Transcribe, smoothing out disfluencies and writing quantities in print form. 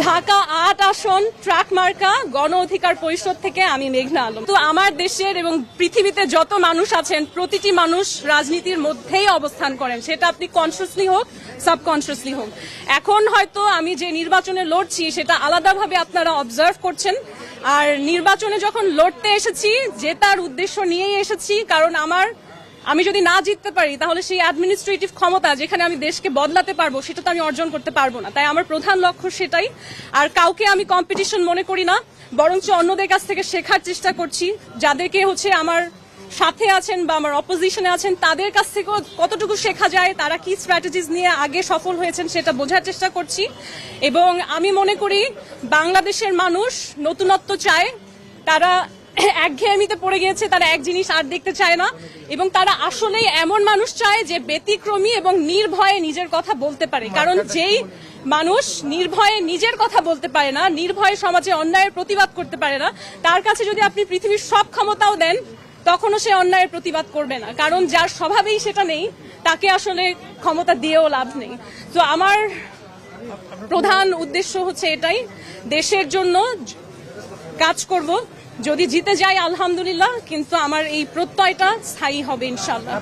ঢাকা ৮ আসন ট্রাক মার্কা গণ অধিকার পরিষদ থেকে আমি মেঘনা আলম। তো আমার দেশের এবং পৃথিবীতে যত মানুষ আছেন প্রতিটি মানুষ রাজনীতির মধ্যেই অবস্থান করেন, সেটা আপনি কনসিয়াসলি হোক সাবকনসিয়াসলি হোক। এখন হয়তো আমি যে নির্বাচনে লড়ছি সেটা আলাদাভাবে আপনারা অবজার্ভ করছেন, আর নির্বাচনে যখন লড়তে এসেছি জেতার উদ্দেশ্য নিয়েই এসেছি, কারণ আমি যদি না জিততে পারি তাহলে সেই অ্যাডমিনিস্ট্রেটিভ ক্ষমতা যেখানে আমি দেশকে বদলাতে পারবো সেটা তো আমি অর্জন করতে পারবো না। তাই আমার প্রধান লক্ষ্য সেটাই। আর কাউকে আমি কম্পিটিশন মনে করি না, বরঞ্চ অন্যদের কাছ থেকে শেখার চেষ্টা করছি। যাদেরকে আমার সাথে আছেন বা আমার অপোজিশনে আছেন তাদের কাছ থেকে কতটুকু শেখা যায়, তারা কি স্ট্র্যাটেজিস নিয়ে আগে সফল হয়েছেন সেটা বোঝার চেষ্টা করছি। এবং আমি মনে করি বাংলাদেশের মানুষ নতুনত্ব চায়, তারা একঘেয়েমিতে পড়ে গিয়েছে, তারা এক জিনিস আর দেখতে চায় না, এবং তারা আসলেই এমন মানুষ চায় যে ব্যতিক্রমী এবং নির্ভয়ে নিজের কথা বলতে পারে। কারণ যেই মানুষ নির্ভয়ে নিজের কথা বলতে পারে না, নির্ভয়ে সমাজে অন্যায়ের প্রতিবাদ করতে পারে না, তার কাছে যদি আপনি পৃথিবীর সব ক্ষমতাও দেন তখনও সে অন্যায়ের প্রতিবাদ করবে না, কারণ যার স্বভাবেই সেটা নেই তাকে আসলে ক্ষমতা দিয়েও লাভ নেই। তো আমার প্রধান উদ্দেশ্য হচ্ছে এটাই, দেশের জন্য কাজ করব। যদি জিতে যাই আলহামদুলিল্লাহ, কিন্তু আমার এই প্রত্যয়টা স্থায়ী হবে ইনশাআল্লাহ।